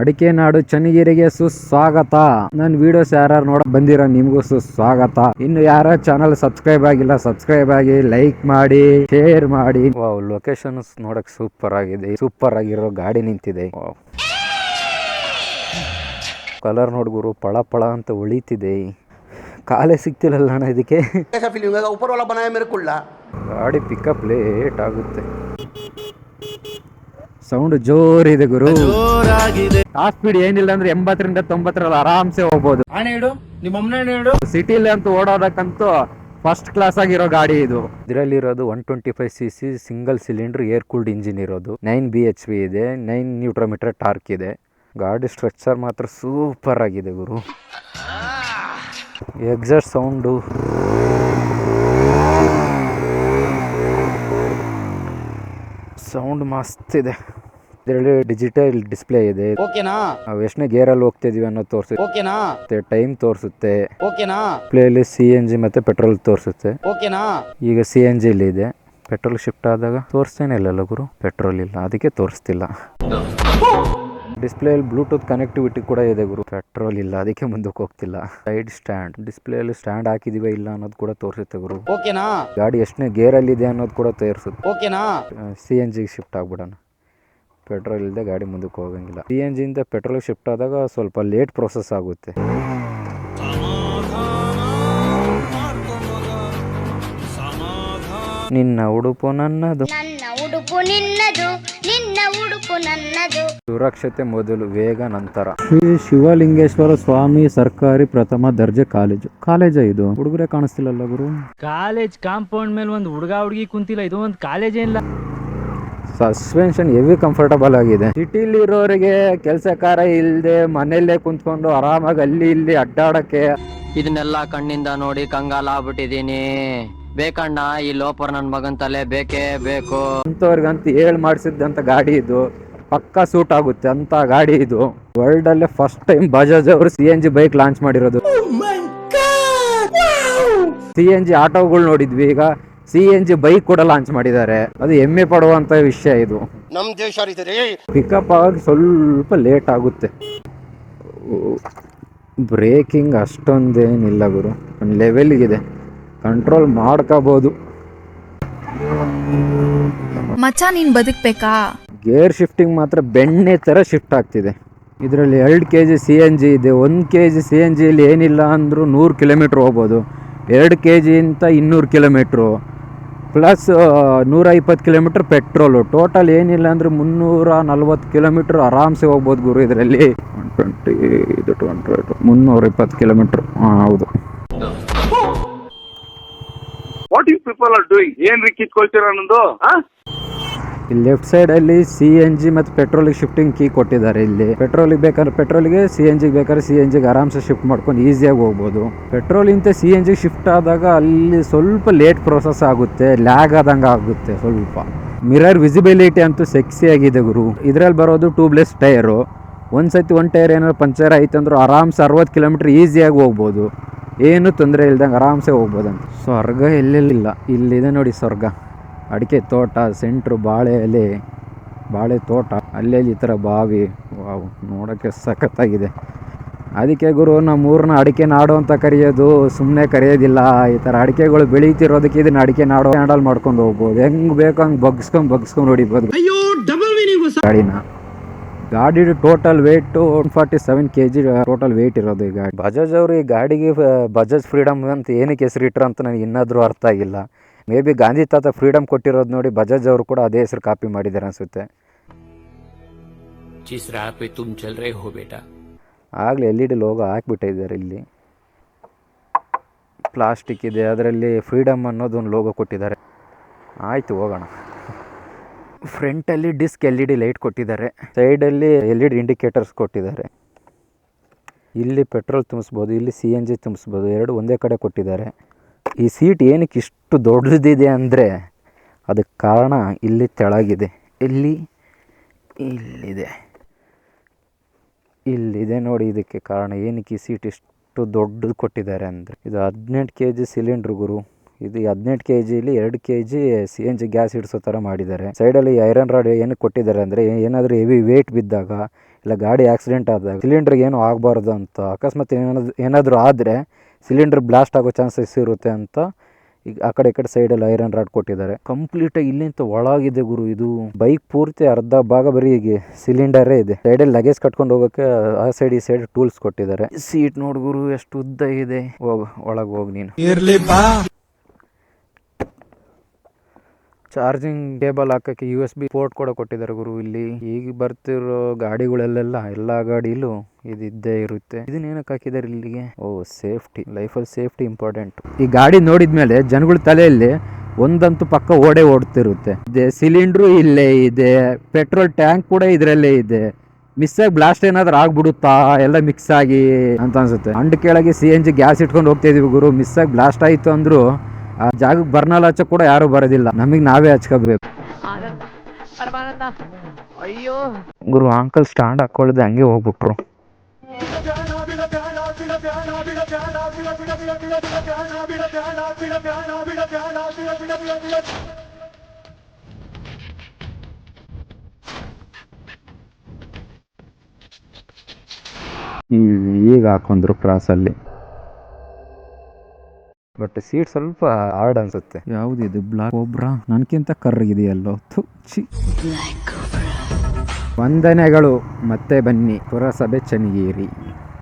ಅಡಿಕೆ ನಾಡು ಚನ್ನಗಿರಿಗೆ ಸುಸ್ವಾಗತ. ನನ್ನ ವಿಡಿಯೋಸ್ ಯಾರು ನೋಡಕ್ ಬಂದಿರೋ ನಿಮ್ಗೂ ಸುಸ್ವಾಗತ. ಇನ್ನು ಯಾರ ಚಾನಲ್ ಸಬ್ಸ್ಕ್ರೈಬ್ ಆಗಿಲ್ಲ ಸಬ್ಸ್ಕ್ರೈಬ್ ಆಗಿ, ಲೈಕ್ ಮಾಡಿ, ಶೇರ್ ಮಾಡಿ. ವಾವ್, ಲೊಕೇಶನ್ ನೋಡಕ್ ಸೂಪರ್ ಆಗಿದೆ. ಸೂಪರ್ ಆಗಿರೋ ಗಾಡಿ ನಿಂತಿದೆ. ಕಲರ್ ನೋಡ್ಗುರು ಪಳ ಪಳ ಅಂತ ಉಳಿತಿದೆ. ಕಾಲೇ ಸಿಗ್ತಿಲ್ಲ ಅಣ್ಣ ಇದಕ್ಕೆ. ಗಾಡಿ ಪಿಕಪ್ ಲೇಟ್ ಆಗುತ್ತೆ. ಸೌಂಡ್ ಜೋರಿದೆ ಗುರು. ಟಾಪ್ ಸ್ಪೀಡ್ ಏನಿಲ್ಲ ಅಂದ್ರೆ 80ರಿಂದ 90 ಆರಾಮ್ಸೆ ಹೋಗ್ಬೋದು. ಸಿಟಿಲಿ ಅಂತೂ ಓಡೋದಕ್ಕಂತೂ ಫಸ್ಟ್ ಕ್ಲಾಸ್ ಆಗಿರೋ ಗಾಡಿ ಇದು. ಇದರಲ್ಲಿರೋದು 125cc single cylinder air cooled engine ಇರೋದು. 9 BHP ಇದೆ, 9 ನ್ಯೂಟ್ರೋಮೀಟರ್ ಟಾರ್ಕ್ ಇದೆ. ಗಾಡಿ ಸ್ಟ್ರಕ್ಚರ್ ಮಾತ್ರ ಸೂಪರ್ ಆಗಿದೆ ಗುರು. ಎಕ್ಸಾಸ್ಟ್ ಸೌಂಡು, ಸೌಂಡ್ ಮಸ್ತ್ ಇದೆ. ಇದರಲ್ಲಿ ಡಿಜಿಟಲ್ ಡಿಸ್ಪ್ಲೇ ಇದೆ. ನಾವು ಎಷ್ಟನೇ ಗೇರ್ ಅಲ್ಲಿ ಹೋಗ್ತಿದೀವಿ ಅನ್ನೋದು ತೋರಿಸುತ್ತೆ. ಟೈಮ್ ತೋರಿಸುತ್ತೆ. ಡಿಸ್ಪ್ಲೇಲಿ CNG ಮತ್ತೆ ಪೆಟ್ರೋಲ್ ತೋರಿಸುತ್ತೆ. ಈಗ CNG ಇಲ್ಲಿ ಇದೆ. ಪೆಟ್ರೋಲ್ ಶಿಫ್ಟ್ ಆದಾಗ ತೋರಿಸ್ತೇನೆ ಇಲ್ಲ ಗುರು, ಪೆಟ್ರೋಲ್ ಇಲ್ಲ, ಅದಕ್ಕೆ ತೋರಿಸ್ತಿಲ್ಲ. ಡಿಸ್ಪ್ಲೇಲಿ ಬ್ಲೂಟೂತ್ ಕನೆಕ್ಟಿವಿಟಿ ಕೂಡ ಇದೆ ಗುರು. ಪೆಟ್ರೋಲ್ ಇಲ್ಲ, ಅದಕ್ಕೆ ಮುಂದಕ್ಕೆ ಹೋಗ್ತಿಲ್ಲ. ಸೈಡ್ ಸ್ಟ್ಯಾಂಡ್, ಡಿಸ್ಪ್ಲೇಲಿ ಸ್ಟ್ಯಾಂಡ್ ಹಾಕಿದೀವ ಇಲ್ಲ ಅನ್ನೋದು ಕೂಡ ತೋರಿಸುತ್ತೆ ಗುರು. ಗಾಡಿ ಎಷ್ಟನೇ ಗೇರ್ ಅಲ್ಲಿ ಇದೆ ಅನ್ನೋದು ಕೂಡ ತೋರಿಸುತ್ತೆ. CNG shift ಆಗ್ಬಿಡೋಣ. ಪೆಟ್ರೋಲ್ ಇಲ್ಲದೆ ಗಾಡಿ ಮುಂದಕ್ಕೆ ಹೋಗಂಗಿಲ್ಲ. CNG ಇಂದ ಪೆಟ್ರೋಲ್ ಶಿಫ್ಟ್ ಆದಾಗ ಸ್ವಲ್ಪ ಲೇಟ್ ಪ್ರೊಸೆಸ್ ಆಗುತ್ತೆ. ನಿನ್ನ ಉಡುಪು ನನ್ನದು, ಸುರಕ್ಷತೆ ಮೊದಲು, ವೇಗ ನಂತರ. ಶ್ರೀ ಶಿವಲಿಂಗೇಶ್ವರ ಸ್ವಾಮಿ ಸರ್ಕಾರಿ ಪ್ರಥಮ ದರ್ಜೆ ಕಾಲೇಜ್ ಇದು. ಹುಡುಗರೇ ಕಾಣಿಸ್ತಿಲ್ಲ ಗುರು. ಕಾಲೇಜ್ ಕಾಂಪೌಂಡ್ ಮೇಲೆ ಒಂದು ಹುಡುಗಿ ಕುಂತಿಲ್ಲ. ಇದು ಒಂದು ಕಾಲೇಜೇ ಇಲ್ಲ. ಸಸ್ಪೆನ್ಷನ್ ಹೆವಿ ಕಂಫರ್ಟಬಲ್ ಆಗಿದೆ. ಸಿಟಿಲಿ ಇರೋರಿಗೆ ಕೆಲಸ ಕಾರ್ಯ ಇಲ್ಲದೆ ಮನೆಯಲ್ಲೇ ಕುಂತ್ಕೊಂಡು ಆರಾಮಾಗಿ ಅಲ್ಲಿ ಇಲ್ಲಿ ಅಡ್ಡಾಡಕ್ಕೆ. ಇದನ್ನೆಲ್ಲ ಕಣ್ಣಿಂದ ನೋಡಿ ಕಂಗಾಲ ಆಗ್ಬಿಟ್ಟಿದೀನಿ. ಬೇಕಣ್ಣ ಈ ಲೋಪರ್ ನನ್ ಮಗನ್ ತಲೆ ಬೇಕೇ ಬೇಕು ಅಂತವ್ರಿಗಂತ ಮಾಡಿಸಿದಂತ ಗಾಡಿ ಇದು. ಪಕ್ಕಾ ಸೂಟ್ ಆಗುತ್ತೆ ಅಂತ ಗಾಡಿ ಇದು. ವರ್ಲ್ಡ್ ಅಲ್ಲೇ ಫಸ್ಟ್ ಟೈಮ್ ಬಜಾಜ್ ಅವರು CNG ಬೈಕ್ ಲಾಂಚ್ ಮಾಡಿರೋದು. CNG ಆಟೋಗಳು ನೋಡಿದ್ವಿ, ಈಗ CNG ಬೈಕ್ ಕೂಡ ಲಾಂಚ್ ಮಾಡಿದ್ದಾರೆ. ಅದು ಹೆಮ್ಮೆ ಪಡುವಂತ ವಿಷಯ ಇದು. ನಮ್ ದೇಶ ಪಿಕಪ್ ಆಗಿ ಸ್ವಲ್ಪ ಲೇಟ್ ಆಗುತ್ತೆ. ಬ್ರೇಕಿಂಗ್ ಅಷ್ಟೊಂದೇನಿಲ್ಲ ಗುರು, ಒಂದು ಲೆವೆಲ್ಗಿದೆ, ಕಂಟ್ರೋಲ್ ಮಾಡ್ಕೋಬಹುದು. ಮಚ್ಚ ನೀನ್ ಬದುಕ್ಬೇಕಾ? ಗೇರ್ ಶಿಫ್ಟಿಂಗ್ ಮಾತ್ರ ಬೆಣ್ಣೆ ತರ ಶಿಫ್ಟ್ ಆಗ್ತಿದೆ. ಇದರಲ್ಲಿ 2 kg CNG ಇದೆ. 1 kg CNG ಇಲ್ಲಿ ಏನಿಲ್ಲ ಅಂದ್ರೂ 100 ಕಿಲೋಮೀಟರ್ ಹೋಗ್ಬೋದು. 2 kg ಇಂತ 200 kilometre plus 120 kilometre petrol. Total ಏನಿಲ್ಲ ಅಂದ್ರೆ 340 ಕಿಲೋಮೀಟರ್ ಆರಾಮ್ಸೆ ಹೋಗ್ಬೋದು ಗುರು. ಇದರಲ್ಲಿ 320 ಕಿಲೋಮೀಟರ್. ಹೌದು. What you people are doing? ಏನ್ ಕಿತ್ಕೊಳ್ತೀರಾ ಅನ್ನೋದು. ಇಲ್ಲಿ ಲೆಫ್ಟ್ ಸೈಡ್ ಅಲ್ಲಿ CNG ಮತ್ತು ಪೆಟ್ರೋಲಿಗೆ ಶಿಫ್ಟಿಂಗ್ ಕೀ ಕೊಟ್ಟಿದ್ದಾರೆ. ಇಲ್ಲಿ ಪೆಟ್ರೋಲಿಗೆ ಬೇಕಾದ್ರೆ ಪೆಟ್ರೋಲ್ಗೆ, CNG ಬೇಕಾದ್ರೆ CNG ಆರಾಮ್ಸೆ ಶಿಫ್ಟ್ ಮಾಡ್ಕೊಂಡು ಈಸಿಯಾಗಿ ಹೋಗ್ಬೋದು. ಪೆಟ್ರೋಲ್ ಇಂತ CNG ಶಿಫ್ಟ್ ಆದಾಗ ಅಲ್ಲಿ ಸ್ವಲ್ಪ ಲೇಟ್ ಪ್ರೊಸೆಸ್ ಆಗುತ್ತೆ, ಲ್ಯಾಗ್ ಆದಂಗೆ ಆಗುತ್ತೆ ಸ್ವಲ್ಪ. ಮಿರರ್ ವಿಸಿಬಿಲಿಟಿ ಅಂತೂ ಸೆಕ್ಸಿ ಆಗಿದೆ ಗುರು. ಇದ್ರಲ್ಲಿ ಬರೋದು ಟ್ಯೂಬ್ಲೆಸ್ ಟೈರು. ಒಂದ್ಸತಿ ಒಂದು ಟೈರ್ ಏನಾದ್ರು ಪಂಚರ್ ಆಯ್ತಂದ್ರೂ ಆರಾಮ್ಸೆ 60 ಕಿಲೋಮೀಟರ್ ಈಸಿಯಾಗಿ ಹೋಗ್ಬೋದು. ಏನು ತೊಂದರೆ ಇಲ್ದಂಗೆ ಆರಾಮ್ಸೆ ಹೋಗ್ಬೋದಂತ. ಸ್ವರ್ಗ ಎಲ್ಲೆಲ್ಲಿಲ್ಲ, ಇಲ್ಲಿದೆ ನೋಡಿ ಸ್ವರ್ಗ. ಅಡಿಕೆ ತೋಟ, ಸೆಂಟ್ರು ಬಾಳೆ ಎಲೆ, ಬಾಳೆ ತೋಟ, ಅಲ್ಲೆಲ್ಲಿ ಈ ಥರ ಬಾವಿ. ವಾವ್, ನೋಡೋಕ್ಕೆ ಸಖತ್ತಾಗಿದೆ. ಅದಕ್ಕೆ ಗುರು ನಮ್ಮೂರನ್ನ ಅಡಿಕೆ ನಾಡು ಅಂತ ಕರೆಯೋದು, ಸುಮ್ಮನೆ ಕರೆಯೋದಿಲ್ಲ. ಈ ಥರ ಅಡಿಕೆಗಳು ಬೆಳೀತಿರೋದಕ್ಕೆ ಇದನ್ನ ಅಡಿಕೆ ನಾಡು ಹ್ಯಾಂಡಲ್ ಮಾಡ್ಕೊಂಡು ಹೋಗ್ಬೋದು. ಹೆಂಗೆ ಬೇಕೋ ಹಂಗೆ ಬಗ್ಸ್ಕೊಂಡು ಹೊಡಿಬೋದು ಗಾಡಿನ. ಗಾಡಿ total wait 147 kg total wait ಇರೋದು ಈ ಗಾಡಿ. ಬಜಾಜ್ ಅವರು ಈ ಗಾಡಿಗೆ ಬಜಾಜ್ ಫ್ರೀಡಮ್ ಅಂತ ಏನಕ್ಕೆ ಹೆಸರಿಟ್ರು ಅಂತ ನನಗೆ ಇನ್ನಾದರೂ ಅರ್ಥ ಆಗಿಲ್ಲ. ಮೇ ಬಿ ಗಾಂಧಿ ತಾತ ಫ್ರೀಡಮ್ ಕೊಟ್ಟಿರೋದು ನೋಡಿ ಬಜಾಜ್ ಅವರು ಕೂಡ ಅದೇ ಹೆಸರು ಕಾಪಿ ಮಾಡಿದ್ದಾರೆ ಅನ್ಸುತ್ತೆ. ಆಗಲೇ LED ಲೋಗೋ ಹಾಕಿಬಿಟ್ಟಿದ್ದಾರೆ. ಇಲ್ಲಿ ಪ್ಲಾಸ್ಟಿಕ್ ಇದೆ, ಅದರಲ್ಲಿ ಫ್ರೀಡಮ್ ಅನ್ನೋದು ಒಂದು ಲೋಗೋ ಕೊಟ್ಟಿದ್ದಾರೆ. ಆಯಿತು, ಹೋಗೋಣ. ಫ್ರಂಟಲ್ಲಿ ಡಿಸ್ಕ್ LED ಲೈಟ್ ಕೊಟ್ಟಿದ್ದಾರೆ. ಸೈಡಲ್ಲಿ LED ಇಂಡಿಕೇಟರ್ಸ್ ಕೊಟ್ಟಿದ್ದಾರೆ. ಇಲ್ಲಿ ಪೆಟ್ರೋಲ್ ತುಂಬಿಸ್ಬೋದು, ಇಲ್ಲಿ CNG ತುಂಬಿಸ್ಬೋದು. ಎರಡು ಒಂದೇ ಕಡೆ ಕೊಟ್ಟಿದ್ದಾರೆ. ಈ ಸೀಟ್ ಏನಕ್ಕೆ ಇಷ್ಟು ದೊಡ್ಡದಿದೆ ಅಂದರೆ ಅದಕ್ಕೆ ಕಾರಣ ಇಲ್ಲಿ ತೆಳಗಿದೆ, ಇಲ್ಲಿದೆ ನೋಡಿ. ಇದಕ್ಕೆ ಕಾರಣ ಏನಕ್ಕೆ ಈ ಸೀಟ್ ಇಷ್ಟು ದೊಡ್ಡದು ಕೊಟ್ಟಿದ್ದಾರೆ ಅಂದರೆ, ಇದು 18 kg ಸಿಲಿಂಡ್ರ್ ಗುರು. ಇದು 18 kgಲಿ 2 kg CNG ಗ್ಯಾಸ್ ಹಿಡಿಸೋ ಥರ ಮಾಡಿದ್ದಾರೆ. ಸೈಡಲ್ಲಿ ಐರನ್ ರಾಡ್ ಏನಕ್ಕೆ ಕೊಟ್ಟಿದ್ದಾರೆ ಅಂದರೆ, ಏನಾದರೂ ಹೆವಿ ವೇಟ್ ಬಿದ್ದಾಗ ಇಲ್ಲ ಗಾಡಿ ಆಕ್ಸಿಡೆಂಟ್ ಆದಾಗ ಸಿಲಿಂಡರ್ಗೆ ಏನೂ ಆಗಬಾರ್ದು ಅಂತ, ಅಕಸ್ಮಾತ್ ಏನಾದರೂ ಆದರೆ ಸಿಲಿಂಡರ್ ಬ್ಲಾಸ್ಟ್ ಆಗೋ ಚಾನ್ಸಸ್ ಇರುತ್ತೆ ಅಂತ ಈಗ ಆ ಕಡೆ ಈ ಕಡೆ ಸೈಡಲ್ಲಿ ಐರನ್ ರಾಡ್ ಕೊಟ್ಟಿದ್ದಾರೆ. ಕಂಪ್ಲೀಟಾಗಿ ಇಲ್ಲಿಂತ ಒಳಗಿದೆ ಗುರು. ಇದು ಬೈಕ್ ಪೂರ್ತಿ ಅರ್ಧ ಭಾಗ ಬರೀ ಈಗ ಸಿಲಿಂಡರೇ ಇದೆ. ಸೈಡಲ್ಲಿ ಲಗೇಜ್ ಕಟ್ಕೊಂಡು ಹೋಗೋಕ್ಕೆ ಆ ಸೈಡ್ ಈ ಸೈಡ್ ಟೂಲ್ಸ್ ಕೊಟ್ಟಿದ್ದಾರೆ. ಸೀಟ್ ನೋಡ್ ಗುರು ಎಷ್ಟು ಉದ್ದ ಇದೆ. ಒಳಗೆ ಹೋಗಿ ನೀನು. ಚಾರ್ಜಿಂಗ್ ಕೇಬಲ್ ಹಾಕಕ್ಕೆ USB ಪೋರ್ಟ್ ಕೂಡ ಕೊಟ್ಟಿದ್ದಾರೆ ಗುರು. ಇಲ್ಲಿ ಈಗ ಬರ್ತಿರೋ ಗಾಡಿಗಳಲ್ಲೆಲ್ಲ ಎಲ್ಲಾ ಗಾಡಿಲೂ ಇದ್ದೇ ಇರುತ್ತೆ. ಇದನ್ನೇನಕ್ಕೆ ಹಾಕಿದ್ದಾರೆ ಇಲ್ಲಿಗೆ? ಓ ಸೇಫ್ಟಿ, ಲೈಫಲ್ಲಿ ಸೇಫ್ಟಿ ಇಂಪಾರ್ಟೆಂಟ್. ಈ ಗಾಡಿ ನೋಡಿದ್ಮೇಲೆ ಜನಗಳ ತಲೆಯಲ್ಲಿ ಒಂದಂತೂ ಪಕ್ಕ ಓಡ್ತಿರುತ್ತೆ. ಇದೆ ಸಿಲಿಂಡ್ರು ಇಲ್ಲೇ ಇದೆ, ಪೆಟ್ರೋಲ್ ಟ್ಯಾಂಕ್ ಕೂಡ ಇದರಲ್ಲೇ ಇದೆ. ಮಿಸ್ ಆಗಿ ಬ್ಲಾಸ್ಟ್ ಏನಾದ್ರು ಆಗ್ಬಿಡುತ್ತಾ ಎಲ್ಲ ಮಿಕ್ಸ್ ಆಗಿ ಅಂತ ಅನ್ಸುತ್ತೆ. ಅಂಡ್ ಕೆಳಗೆ CNG ಗ್ಯಾಸ್ ಇಟ್ಕೊಂಡು ಹೋಗ್ತಾ ಇದೀವಿ ಗುರು. ಮಿಸ್ ಆಗಿ ಬ್ಲಾಸ್ಟ್ ಆಯ್ತು ಅಂದ್ರು ಆ ಜಾಗಕ್ಕೆ ಬರ್ನಲ್ ಹಚ್ಚ ಕೂಡ ಯಾರು ಬರೋದಿಲ್ಲ, ನಮಗೆ ನಾವೇ ಹಚ್ಕೋಬೇಕು ಗುರು. ಅಂಕಲ್ ಸ್ಟ್ಯಾಂಡ್ ಹಾಕೊಳ್ಳದೆ ಹಂಗೆ ಹೋಗ್ಬಿಟ್ರು. ಈಗ ಹಾಕೊಂಡ್ರು ಕ್ರಾಸಲ್ಲಿ. ಬಟ್ ಸೀಟ್ ಸ್ವಲ್ಪ ಹಾರ್ಡ್ ಅನ್ಸುತ್ತೆ. ಯಾವ್ದಿದು ಬ್ಲಾಕ್ ಕೋಬ್ರಾ? ನನ್ಕಿಂತ ಕರ್ರಗಿದೆಯಲ್ಲೋ. ವಂದನೆಗಳು. ಮತ್ತೆ ಬನ್ನಿ ಪುರಸಭೆ ಚನ್ನಗಿರಿ.